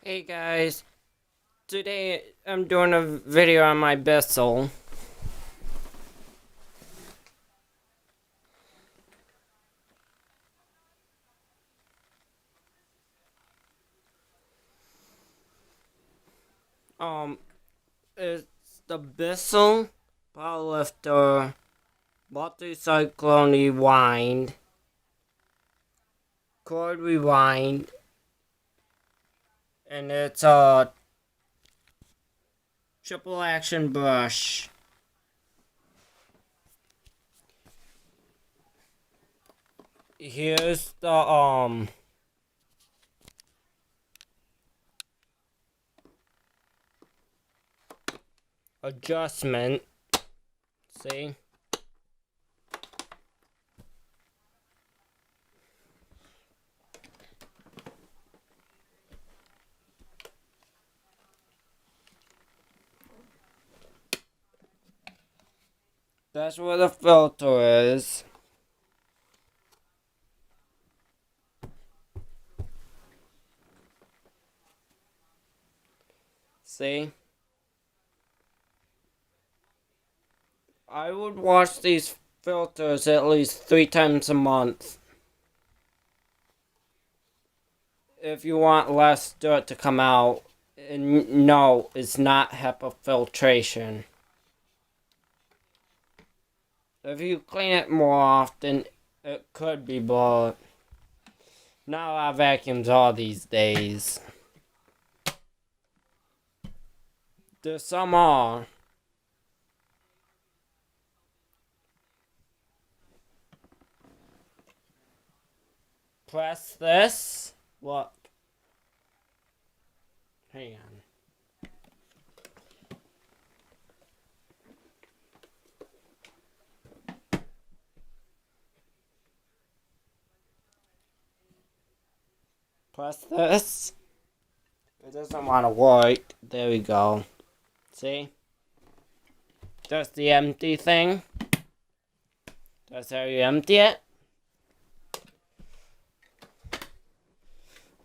Hey guys, today I'm doing a video on my Bissell. Um, it's the Bissell Powerlifter Multi-Cyclone Rewind, Cord Rewind, and it's a triple action brush. Here's the adjustment. See? That's where the filter is. See? I would wash these filters at least 3 times a month. If you want less dirt to come out. And no, it's not HEPA filtration. If you clean it more often, it could be, but not a lot of vacuums are these days. There's some are. Press this. Look. Hang on. Press this. It doesn't want to work. There we go. See? That's the empty thing. That's how you empty it.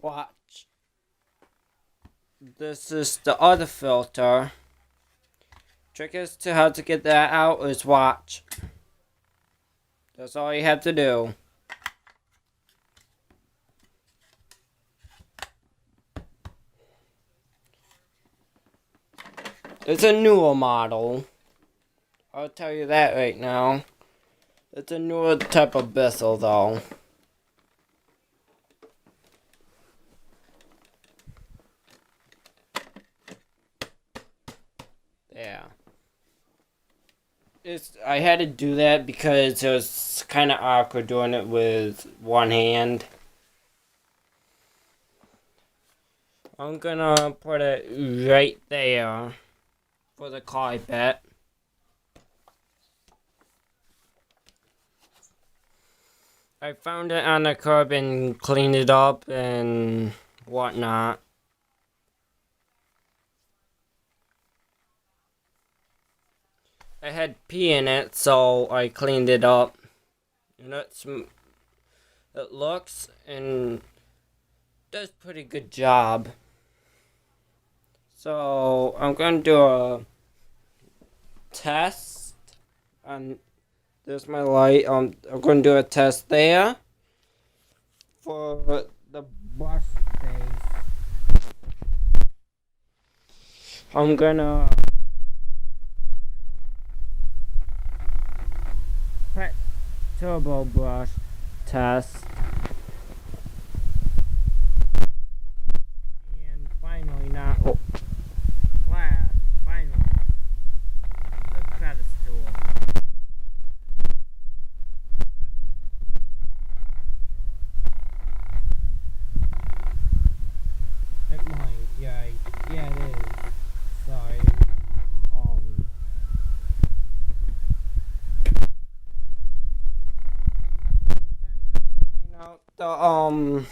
Watch. This is the other filter. Trick is to how to get that out is watch. That's all you have to do. It's a newer model. I'll tell you that right now. It's a newer type of Bissell though. Yeah. I had to do that because it was kind of awkward doing it with one hand. I'm gonna put it right there for the carpet. I found it on the curb and cleaned it up and whatnot. I had pee in it, so I cleaned it up. And it looks and does a pretty good job. So I'm gonna do a test. There's my light. I'm gonna do a test there for the brush base. I'm gonna pet turbo brush test. And finally now, finally, the crevice tool. It might, yeah it is. Sorry. Out the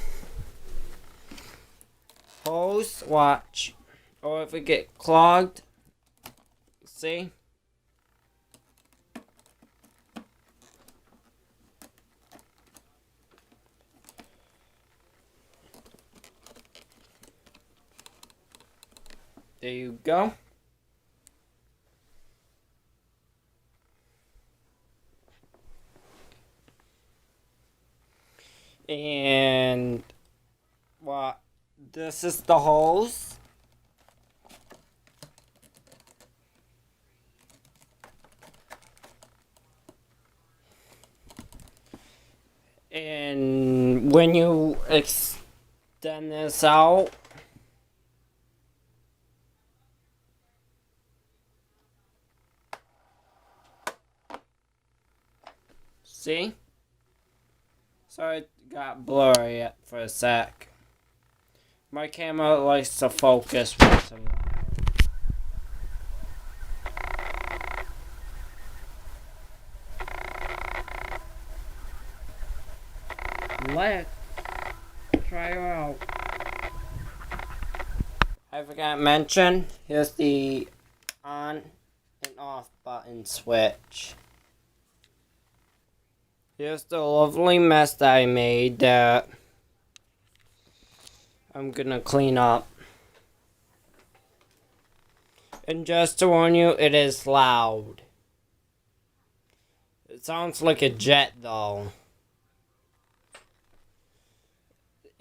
hose, watch. Or if it get clogged, see? There you go. And well, this is the hose. And when you extend this out, see? Sorry, it got blurry for a sec. My camera likes to focus once in a while. Let's try her out. I forgot to mention, here's the on and off button switch. Here's the lovely mess that I made that I'm gonna clean up. And just to warn you, it is loud. It sounds like a jet though.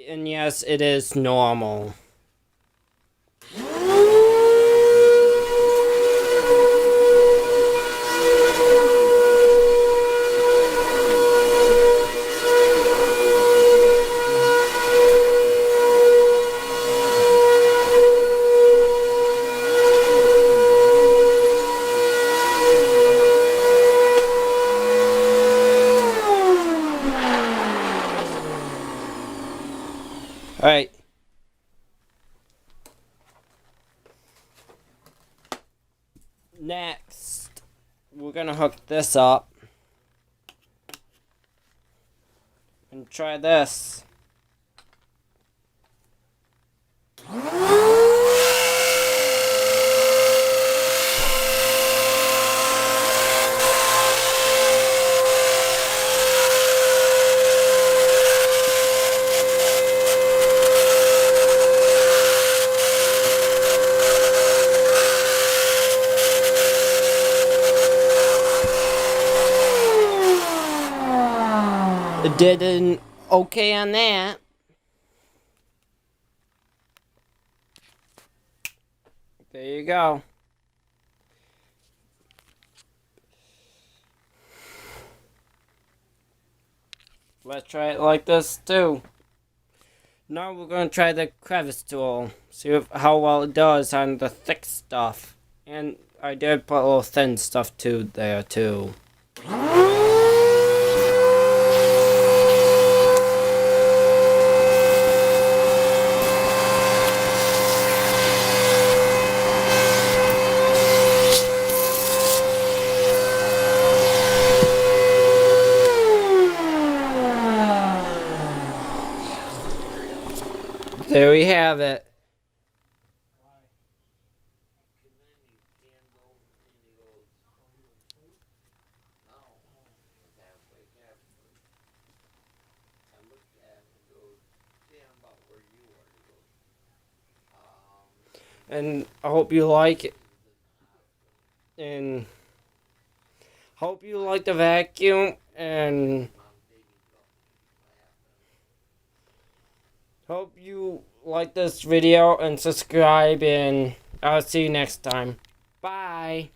And yes, it is normal. Alright. Next, we're gonna hook this up and try this. Did an okay on that. There you go. Let's try it like this too. Now we're going to try the crevice tool. See how well it does on the thick stuff. And I did put a little thin stuff too there too. There we have it. And I hope you like it. And hope you like the vacuum. And hope you like this video and subscribe. And I'll see you next time. Bye.